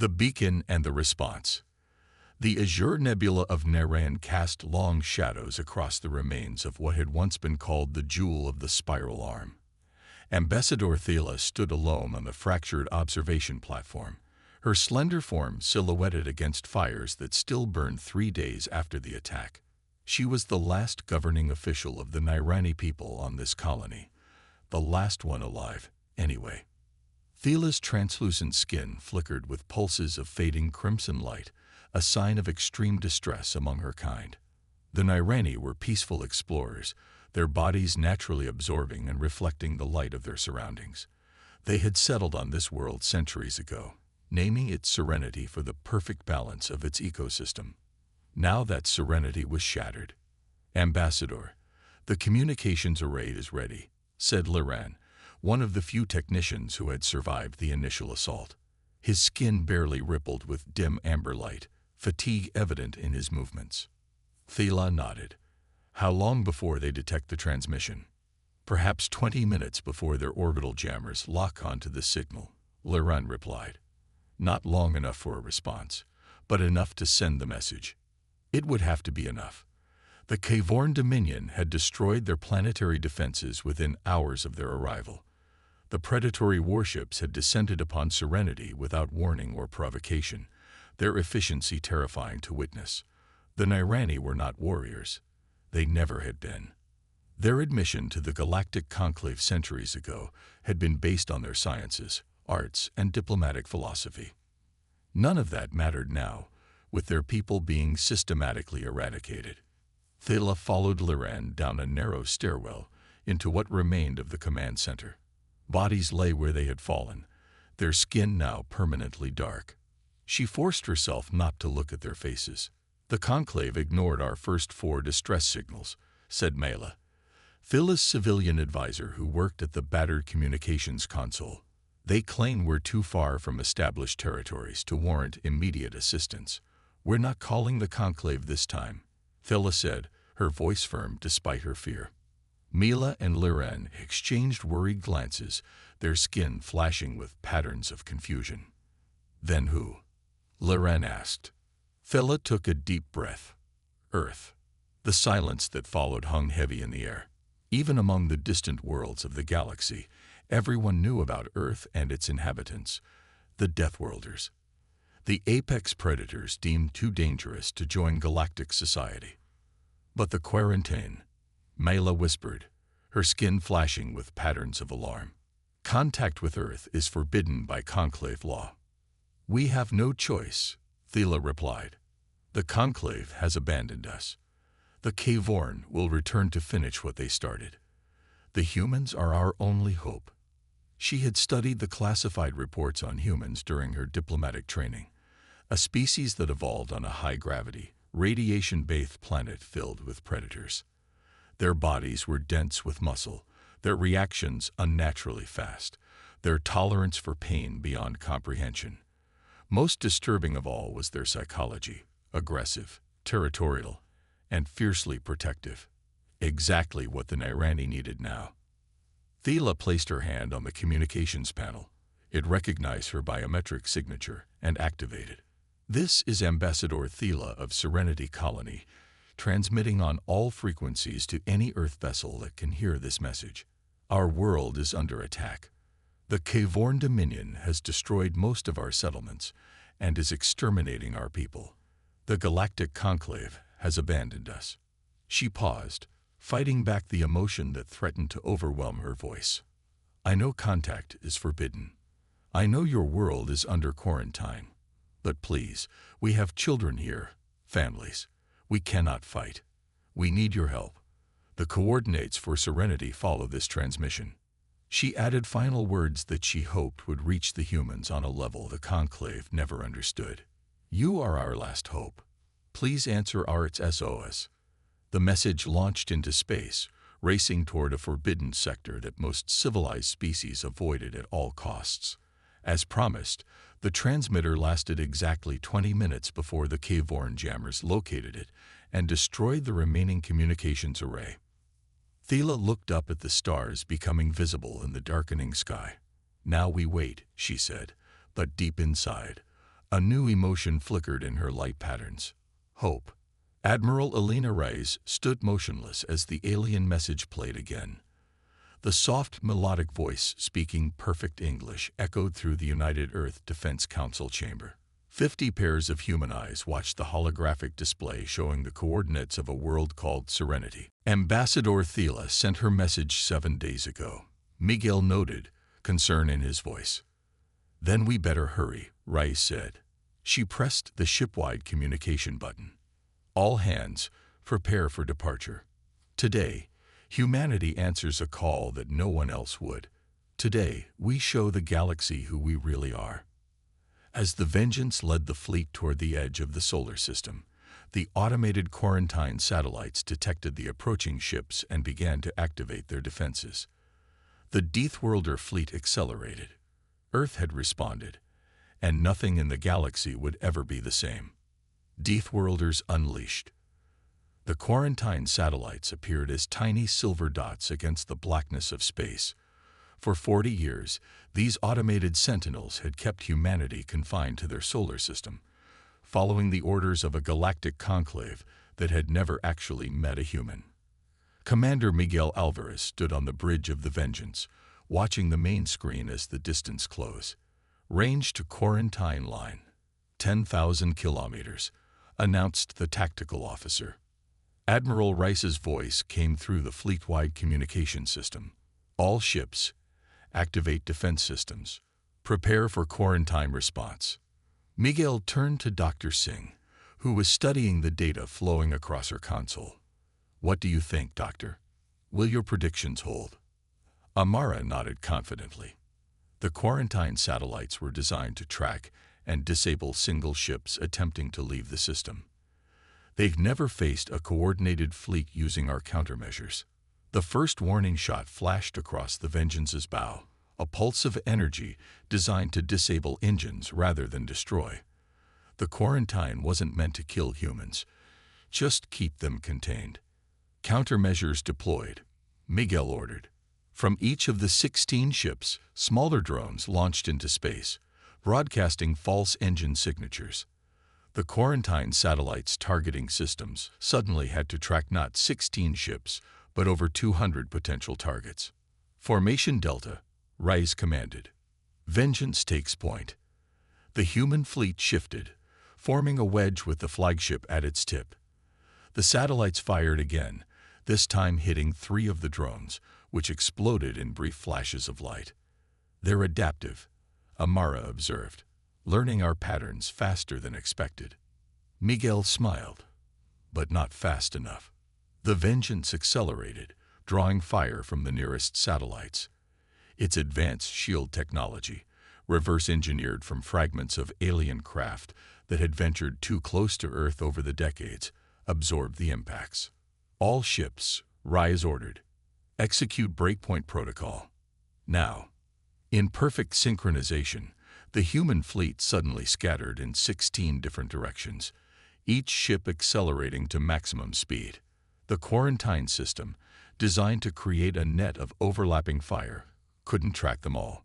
The beacon and the response. The azure nebula of Naran cast long shadows across the remains of what had once been called the Jewel of the Spiral Arm. Ambassador Thela stood alone on the fractured observation platform, her slender form silhouetted against fires that still burned 3 days after the attack. She was the last governing official of the Nirani people on this colony, the last one alive, anyway. Thela's translucent skin flickered with pulses of fading crimson light, a sign of extreme distress among her kind. The Nirani were peaceful explorers, their bodies naturally absorbing and reflecting the light of their surroundings. They had settled on this world centuries ago, naming it Serenity for the perfect balance of its ecosystem. Now that serenity was shattered. "Ambassador, the communications array is ready," said Liran, one of the few technicians who had survived the initial assault. His skin barely rippled with dim amber light, fatigue evident in his movements. Thela nodded. "How long before they detect the transmission?" "Perhaps 20 minutes before their orbital jammers lock onto the signal," Liran replied. "Not long enough for a response, but enough to send the message." It would have to be enough. The Kavorn Dominion had destroyed their planetary defenses within hours of their arrival. The predatory warships had descended upon Serenity without warning or provocation, their efficiency terrifying to witness. The Nirani were not warriors. They never had been. Their admission to the Galactic Conclave centuries ago had been based on their sciences, arts, and diplomatic philosophy. None of that mattered now, with their people being systematically eradicated. Thela followed Liran down a narrow stairwell into what remained of the command center. Bodies lay where they had fallen, their skin now permanently dark. She forced herself not to look at their faces. "The Conclave ignored our first 4 distress signals," said Mela, Thela's civilian advisor who worked at the battered communications console. "They claim we're too far from established territories to warrant immediate assistance. We're not calling the Conclave this time," Thela said, her voice firm despite her fear. Mela and Liran exchanged worried glances, their skin flashing with patterns of confusion. "Then who?" Liran asked. Thela took a deep breath. "Earth." The silence that followed hung heavy in the air. Even among the distant worlds of the galaxy, everyone knew about Earth and its inhabitants, the Deathworlders. The apex predators deemed too dangerous to join galactic society. "But the quarantine," Mela whispered, her skin flashing with patterns of alarm. "Contact with Earth is forbidden by Conclave law." "We have no choice," Thela replied. "The Conclave has abandoned us. The Kavorn will return to finish what they started. The humans are our only hope." She had studied the classified reports on humans during her diplomatic training, a species that evolved on a high-gravity, radiation-bathed planet filled with predators. Their bodies were dense with muscle, their reactions unnaturally fast, their tolerance for pain beyond comprehension. Most disturbing of all was their psychology, aggressive, territorial, and fiercely protective. Exactly what the Nirani needed now. Thela placed her hand on the communications panel. It recognized her biometric signature and activated. "This is Ambassador Thela of Serenity Colony, transmitting on all frequencies to any Earth vessel that can hear this message. Our world is under attack. The Kavorn Dominion has destroyed most of our settlements and is exterminating our people. The Galactic Conclave has abandoned us." She paused, fighting back the emotion that threatened to overwhelm her voice. "I know contact is forbidden. I know your world is under quarantine. But please, we have children here, families. We cannot fight. We need your help. The coordinates for Serenity follow this transmission." She added final words that she hoped would reach the humans on a level the Conclave never understood. "You are our last hope. Please answer our SOS." The message launched into space, racing toward a forbidden sector that most civilized species avoided at all costs. As promised, the transmitter lasted exactly 20 minutes before the Kavorn jammers located it and destroyed the remaining communications array. Thela looked up at the stars becoming visible in the darkening sky. "Now we wait," she said, but deep inside, A new emotion flickered in her light patterns. Hope. Admiral Elena Reyes stood motionless as the alien message played again. The soft, melodic voice, speaking perfect English, echoed through the United Earth Defense Council chamber. 50 pairs of human eyes watched the holographic display showing the coordinates of a world called Serenity. Ambassador Thela sent her message 7 days ago, Miguel noted, concern in his voice. Then we better hurry, Reyes said. She pressed the ship-wide communication button. All hands, prepare for departure. Today, humanity answers a call that no one else would. Today, we show the galaxy who we really are. As the Vengeance led the fleet toward the edge of the solar system, the automated quarantine satellites detected the approaching ships and began to activate their defenses. The Deathworlder Fleet accelerated. Earth had responded, and nothing in the galaxy would ever be the same. Deathworlders unleashed. The quarantine satellites appeared as tiny silver dots against the blackness of space. For 40 years, these automated sentinels had kept humanity confined to their solar system, following the orders of a galactic conclave that had never actually met a human. Commander Miguel Alvarez stood on the bridge of the Vengeance, watching the main screen as the distance closed. Range to quarantine line, 10,000 kilometers, announced the tactical officer. Admiral Rice's voice came through the fleet-wide communication system. All ships, activate defense systems. Prepare for quarantine response. Miguel turned to Dr. Singh, who was studying the data flowing across her console. What do you think, Doctor? Will your predictions hold? Amara nodded confidently. The quarantine satellites were designed to track and disable single ships attempting to leave the system. They've never faced a coordinated fleet using our countermeasures. The first warning shot flashed across the Vengeance's bow, a pulse of energy designed to disable engines rather than destroy. The quarantine wasn't meant to kill humans, just keep them contained. Countermeasures deployed, Miguel ordered. From each of the 16 ships, smaller drones launched into space, broadcasting false engine signatures. The quarantine satellites' targeting systems suddenly had to track not 16 ships, but over 200 potential targets. Formation Delta, Reyes commanded. Vengeance takes point. The human fleet shifted, forming a wedge with the flagship at its tip. The satellites fired again, this time hitting 3 of the drones, which exploded in brief flashes of light. They're adaptive, Amara observed, learning our patterns faster than expected. Miguel smiled, but not fast enough. The Vengeance accelerated, drawing fire from the nearest satellites. Its advanced shield technology, reverse-engineered from fragments of alien craft that had ventured too close to Earth over the decades, absorbed the impacts. All ships, Reyes ordered. Execute breakpoint protocol. Now. In perfect synchronization, the human fleet suddenly scattered in 16 different directions, each ship accelerating to maximum speed. The quarantine system, designed to create a net of overlapping fire, couldn't track them all.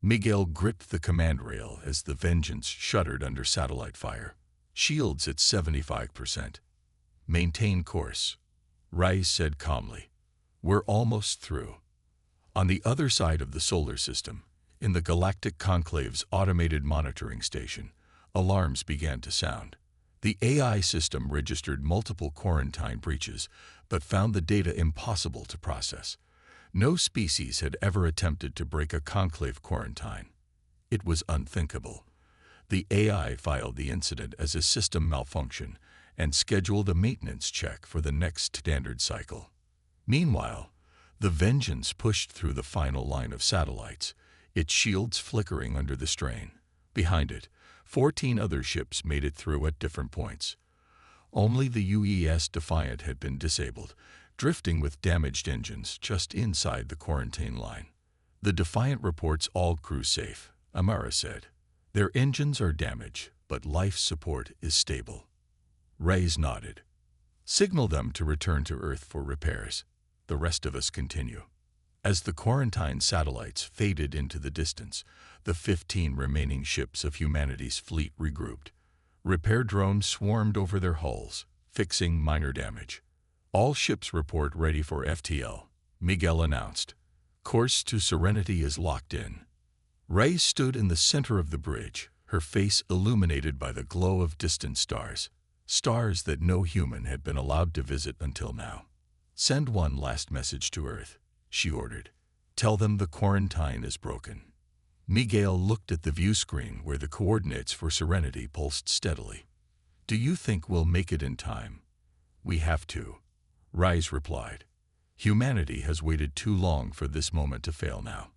Miguel gripped the command rail as the Vengeance shuddered under satellite fire. Shields at 75%. Maintain course, Reyes said calmly. We're almost through. On the other side of the solar system, in the Galactic Conclave's automated monitoring station, alarms began to sound. The AI system registered multiple quarantine breaches, but found the data impossible to process. No species had ever attempted to break a conclave quarantine. It was unthinkable. The AI filed the incident as a system malfunction and scheduled a maintenance check for the next standard cycle. Meanwhile, the Vengeance pushed through the final line of satellites, its shields flickering under the strain. Behind it, 14 other ships made it through at different points. Only the UES Defiant had been disabled, drifting with damaged engines just inside the quarantine line. The Defiant reports all crew safe, Amara said. Their engines are damaged, but life support is stable. Reyes nodded. Signal them to return to Earth for repairs. The rest of us continue. As the quarantine satellites faded into the distance, the 15 remaining ships of humanity's fleet regrouped. Repair drones swarmed over their hulls, fixing minor damage. All ships report ready for FTL, Miguel announced. Course to Serenity is locked in. Ray stood in the center of the bridge, her face illuminated by the glow of distant stars. Stars that no human had been allowed to visit until now. Send one last message to Earth, she ordered. Tell them the quarantine is broken. Miguel looked at the view screen where the coordinates for Serenity pulsed steadily. Do you think we'll make it in time? We have to, Rise replied. Humanity has waited too long for this moment to fail now.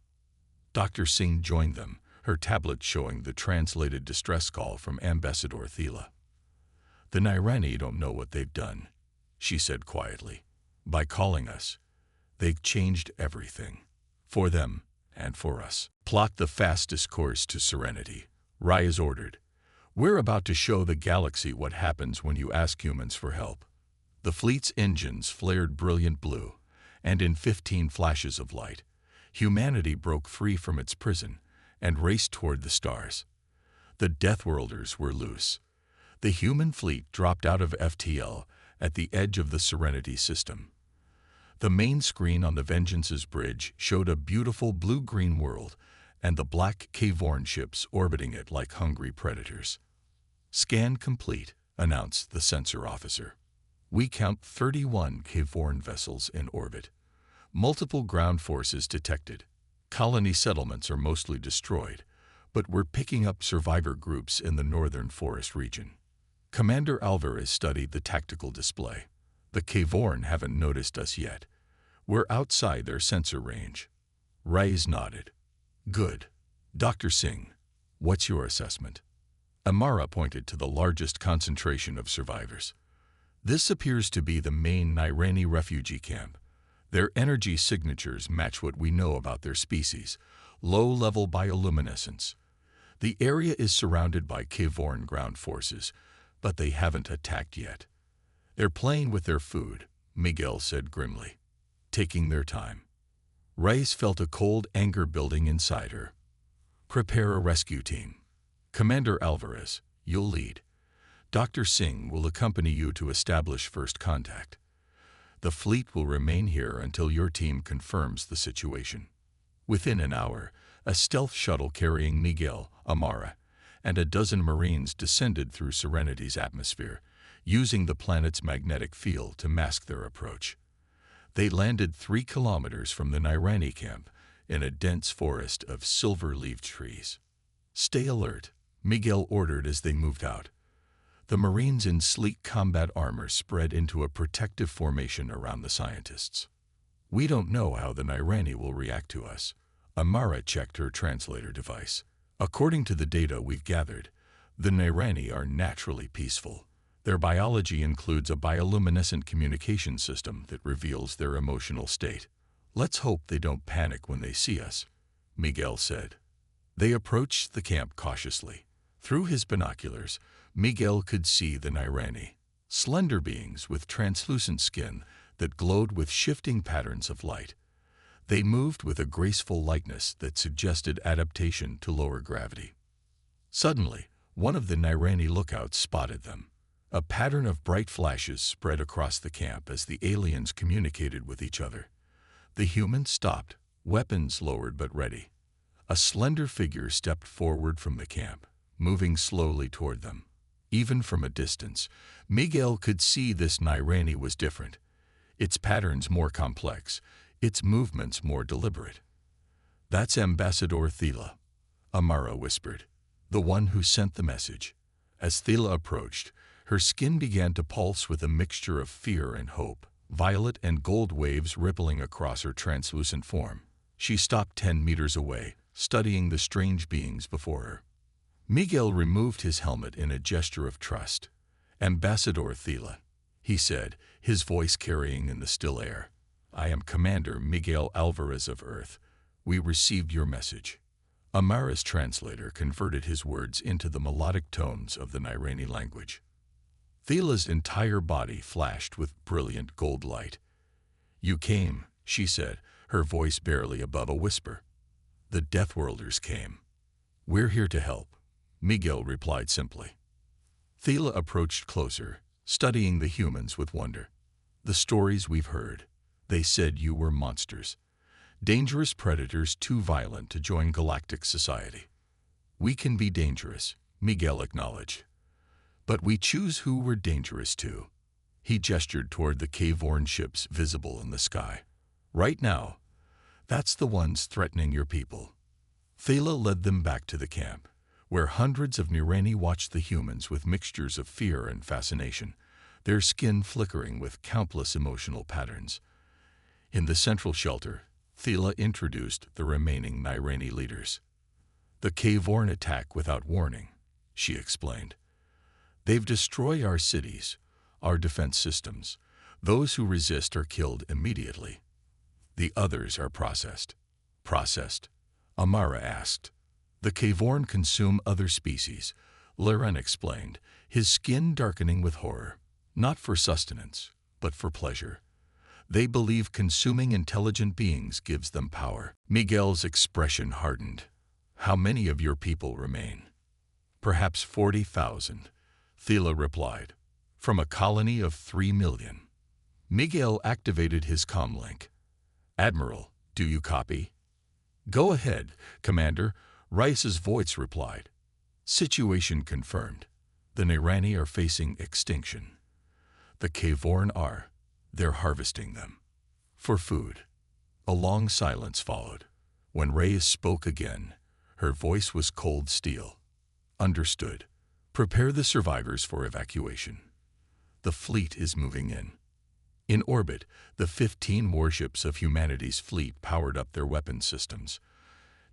Dr. Singh joined them, her tablet showing the translated distress call from Ambassador Thela. The Nirani don't know what they've done, she said quietly. By calling us, they've changed everything. For them and for us. Plot the fastest course to Serenity, Rise ordered. We're about to show the galaxy what happens when you ask humans for help. The fleet's engines flared brilliant blue, and in 15 flashes of light, humanity broke free from its prison and raced toward the stars. The Deathworlders were loose. The human fleet dropped out of FTL at the edge of the Serenity system. The main screen on the Vengeance's bridge showed a beautiful blue-green world and the black Cavorn ships orbiting it like hungry predators. Scan complete, announced the sensor officer. We count 31 Cavorn vessels in orbit. Multiple ground forces detected. Colony settlements are mostly destroyed, but we're picking up survivor groups in the northern forest region. Commander Alvarez studied the tactical display. The Cavorn haven't noticed us yet. We're outside their sensor range. Rise nodded. Good. Dr. Singh, what's your assessment? Amara pointed to the largest concentration of survivors. This appears to be the main Nirani refugee camp. Their energy signatures match what we know about their species, low-level bioluminescence. The area is surrounded by Cavorn ground forces, but they haven't attacked yet. They're playing with their food, Miguel said grimly, taking their time. Rise felt a cold anger building inside her. Prepare a rescue team. Commander Alvarez, you'll lead. Dr. Singh will accompany you to establish first contact. The fleet will remain here until your team confirms the situation. Within an hour, a stealth shuttle carrying Miguel, Amara, and a dozen Marines descended through Serenity's atmosphere, using the planet's magnetic field to mask their approach. They landed 3 kilometers from the Nirani camp in a dense forest of silver-leaved trees. Stay alert, Miguel ordered as they moved out. The Marines in sleek combat armor spread into a protective formation around the scientists. We don't know how the Nirani will react to us. Amara checked her translator device. According to the data we've gathered, the Nirani are naturally peaceful. Their biology includes a bioluminescent communication system that reveals their emotional state. Let's hope they don't panic when they see us, Miguel said. They approached the camp cautiously. Through his binoculars, Miguel could see the Nirani, slender beings with translucent skin that glowed with shifting patterns of light. They moved with a graceful lightness that suggested adaptation to lower gravity. Suddenly, one of the Nirani lookouts spotted them. A pattern of bright flashes spread across the camp as the aliens communicated with each other. The humans stopped, weapons lowered but ready. A slender figure stepped forward from the camp, moving slowly toward them. Even from a distance, Miguel could see this Nirani was different. Its patterns more complex, its movements more deliberate. That's Ambassador Thela, Amara whispered, the one who sent the message. As Thela approached, her skin began to pulse with a mixture of fear and hope, violet and gold waves rippling across her translucent form. She stopped 10 meters away, studying the strange beings before her. Miguel removed his helmet in a gesture of trust. Ambassador Thela, he said, his voice carrying in the still air. I am Commander Miguel Alvarez of Earth. We received your message. Amara's translator converted his words into the melodic tones of the Nirani language. Thela's entire body flashed with brilliant gold light. You came, she said, her voice barely above a whisper. "The Deathworlders came. We're here to help," Miguel replied simply. Thela approached closer, studying the humans with wonder. "The stories we've heard. They said you were monsters. Dangerous predators too violent to join galactic society." "We can be dangerous," Miguel acknowledged. "But we choose who we're dangerous to." He gestured toward the caveworn ships visible in the sky. "Right now, that's the ones threatening your people." Thela led them back to the camp, where hundreds of Nirani watched the humans with mixtures of fear and fascination, their skin flickering with countless emotional patterns. In the central shelter, Thela introduced the remaining Nirani leaders. "The caveworn attack without warning," she explained. "They've destroyed our cities, our defense systems. Those who resist are killed immediately. The others are processed." "Processed?" Amara asked. "The caveworn consume other species," Laren explained, his skin darkening with horror. "Not for sustenance, but for pleasure. They believe consuming intelligent beings gives them power." Miguel's expression hardened. "How many of your people remain?" "Perhaps 40,000, Thela replied, "from a colony of 3 million. Miguel activated his comlink. "Admiral, do you copy?" "Go ahead, Commander," Rice's voice replied. "Situation confirmed. The Nirani are facing extinction. The caveworn are. They're harvesting them. For food." A long silence followed. When Reyes spoke again, her voice was cold steel. "Understood. Prepare the survivors for evacuation. The fleet is moving in." In orbit, the 15 warships of humanity's fleet powered up their weapons systems.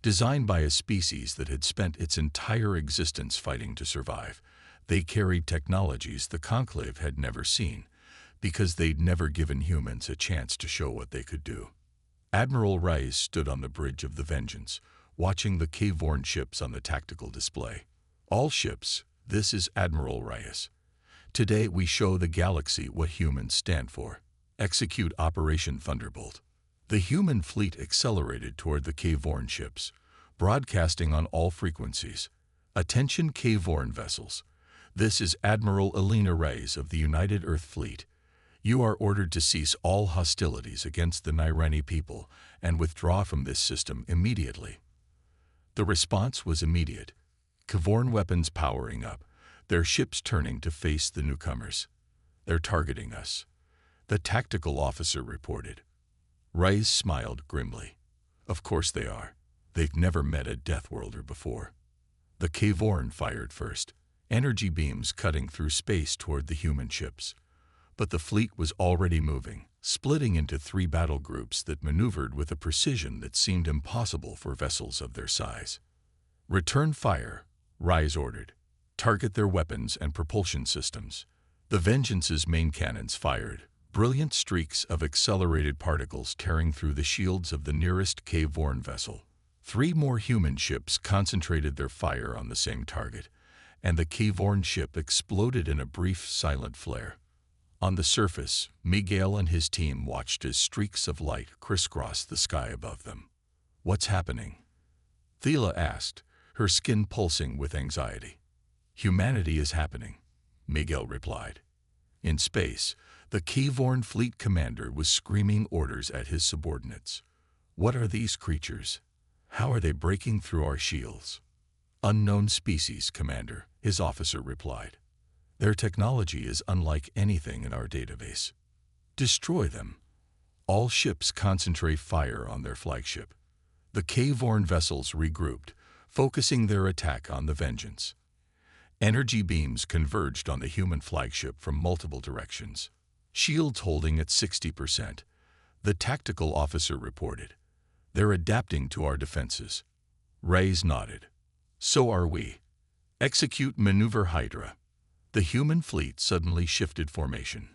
Designed by a species that had spent its entire existence fighting to survive, they carried technologies the Conclave had never seen, because they'd never given humans a chance to show what they could do. Admiral Rice stood on the bridge of the Vengeance, watching the caveworn ships on the tactical display. "All ships, this is Admiral Rice. Today we show the galaxy what humans stand for. Execute Operation Thunderbolt." The human fleet accelerated toward the caveworn ships, broadcasting on all frequencies. "Attention caveworn vessels. This is Admiral Elena Reyes of the United Earth Fleet. You are ordered to cease all hostilities against the Nirani people and withdraw from this system immediately." The response was immediate. Caveworn weapons powering up, their ships turning to face the newcomers. "They're targeting us," the tactical officer reported. Reyes smiled grimly. "Of course they are. They've never met a Deathworlder before." The caveworn fired first, energy beams cutting through space toward the human ships. But the fleet was already moving, splitting into 3 battle groups that maneuvered with a precision that seemed impossible for vessels of their size. "Return fire," Reyes ordered. "Target their weapons and propulsion systems." The Vengeance's main cannons fired, brilliant streaks of accelerated particles tearing through the shields of the nearest caveworn vessel. 3 more human ships concentrated their fire on the same target, and the caveworn ship exploded in a brief, silent flare. On the surface, Miguel and his team watched as streaks of light crisscrossed the sky above them. "What's happening?" Thela asked, her skin pulsing with anxiety. "Humanity is happening," Miguel replied. In space, the caveworn fleet commander was screaming orders at his subordinates. "What are these creatures? How are they breaking through our shields?" "Unknown species, Commander," his officer replied. "Their technology is unlike anything in our database. Destroy them." All ships concentrate fire on their flagship. The caveworn vessels regrouped, focusing their attack on the Vengeance. Energy beams converged on the human flagship from multiple directions. Shields holding at 60%, the tactical officer reported. "They're adapting to our defenses." Reyes nodded. "So are we. Execute Maneuver Hydra." The human fleet suddenly shifted formation.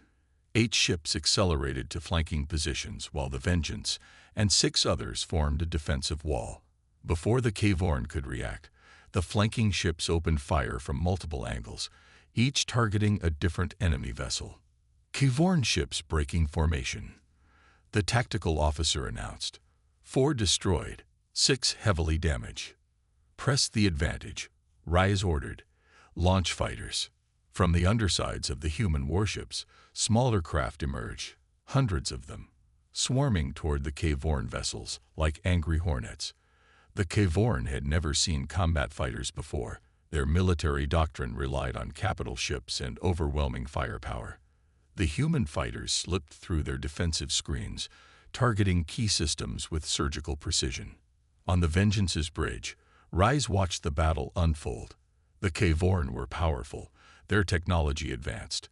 8 ships accelerated to flanking positions while the Vengeance and 6 others formed a defensive wall. Before the caveworn could react, the flanking ships opened fire from multiple angles, each targeting a different enemy vessel. "Caveworn ships breaking formation," the tactical officer announced. 4 destroyed, 6 heavily damaged. Press the advantage, Rise ordered. Launch fighters. From the undersides of the human warships, smaller craft emerge, hundreds of them, swarming toward the K-Vorn vessels like angry hornets. The K-Vorn had never seen combat fighters before. Their military doctrine relied on capital ships and overwhelming firepower. The human fighters slipped through their defensive screens, targeting key systems with surgical precision. On the Vengeance's bridge, Rise watched the battle unfold. The K-Vorn were powerful, their technology advanced,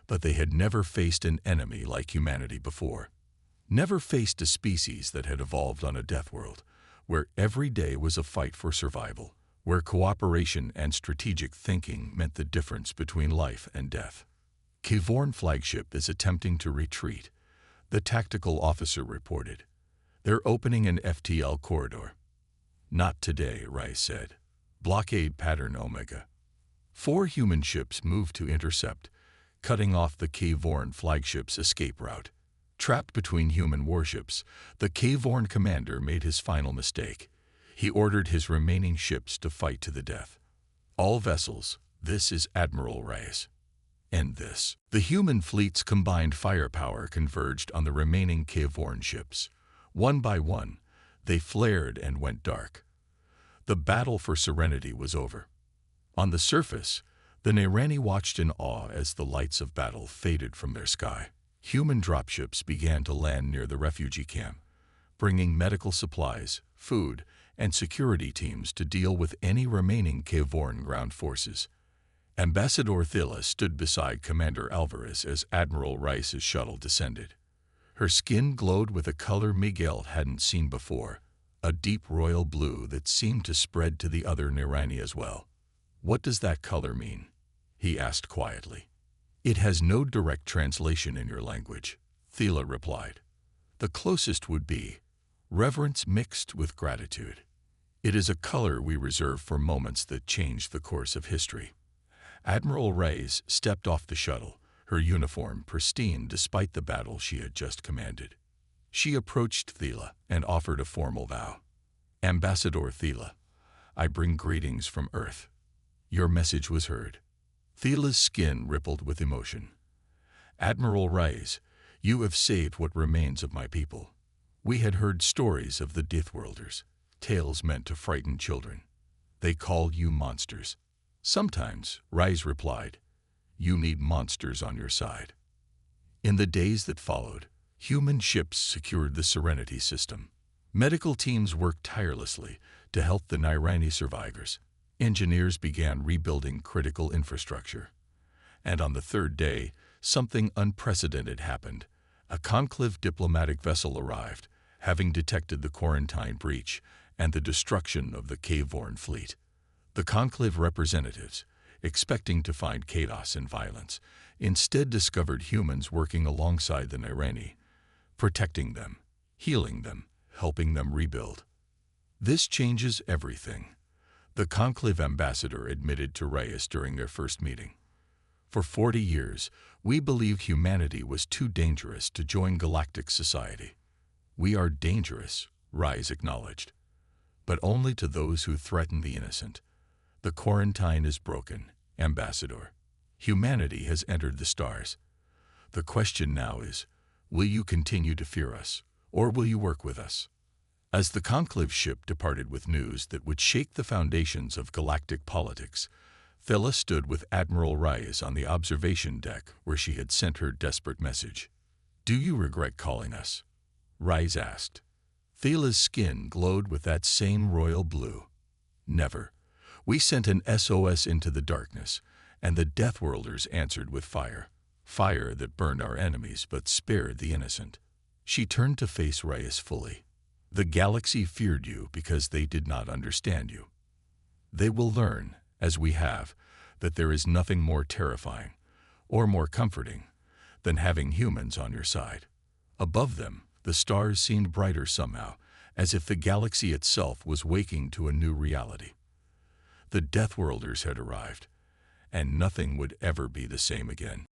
but they had never faced an enemy like humanity before. Never faced a species that had evolved on a death world, where every day was a fight for survival, where cooperation and strategic thinking meant the difference between life and death. K-Vorn flagship is attempting to retreat, the tactical officer reported. They're opening an FTL corridor. Not today, Rice said. Blockade pattern Omega. 4 human ships moved to intercept, cutting off the K-Vorn flagship's escape route. Trapped between human warships, the K-Vorn commander made his final mistake. He ordered his remaining ships to fight to the death. All vessels, this is Admiral Rice. End this. The human fleet's combined firepower converged on the remaining K-Vorn ships. One by one, they flared and went dark. The battle for Serenity was over. On the surface, the Nairani watched in awe as the lights of battle faded from their sky. Human dropships began to land near the refugee camp, bringing medical supplies, food, and security teams to deal with any remaining K-Vorn ground forces. Ambassador Thila stood beside Commander Alvarez as Admiral Rice's shuttle descended. Her skin glowed with a color Miguel hadn't seen before, a deep royal blue that seemed to spread to the other Nairani as well. What does that color mean? He asked quietly. It has no direct translation in your language, Thila replied. The closest would be reverence mixed with gratitude. It is a color we reserve for moments that change the course of history. Admiral Reyes stepped off the shuttle, her uniform pristine despite the battle she had just commanded. She approached Thila and offered a formal vow. Ambassador Thila, I bring greetings from Earth. Your message was heard. Thila's skin rippled with emotion. Admiral Reyes, you have saved what remains of my people. We had heard stories of the Deathworlders, tales meant to frighten children. They called you monsters. Sometimes, Reyes replied, you need monsters on your side. In the days that followed, human ships secured the Serenity system. Medical teams worked tirelessly to help the Nairani survivors. Engineers began rebuilding critical infrastructure. And on the 3rd day, something unprecedented happened. A conclave diplomatic vessel arrived, having detected the quarantine breach and the destruction of the K-Vorn fleet. The conclave representatives, expecting to find chaos and violence, instead discovered humans working alongside the Nairani, protecting them, healing them, helping them rebuild. This changes everything, the conclave ambassador admitted to Reyes during their first meeting. For 40 years, we believed humanity was too dangerous to join galactic society. We are dangerous, Reyes acknowledged, but only to those who threaten the innocent. The quarantine is broken, Ambassador. Humanity has entered the stars. The question now is, will you continue to fear us, or will you work with us? As the conclave ship departed with news that would shake the foundations of galactic politics, Thila stood with Admiral Reyes on the observation deck where she had sent her desperate message. Do you regret calling us? Reyes asked. Thila's skin glowed with that same royal blue. Never. We sent an SOS into the darkness, and the Deathworlders answered with fire. Fire that burned our enemies but spared the innocent. She turned to face Reyes fully. The galaxy feared you because they did not understand you. They will learn, as we have, that there is nothing more terrifying, or more comforting, than having humans on your side. Above them, the stars seemed brighter somehow, as if the galaxy itself was waking to a new reality. The Deathworlders had arrived, and nothing would ever be the same again.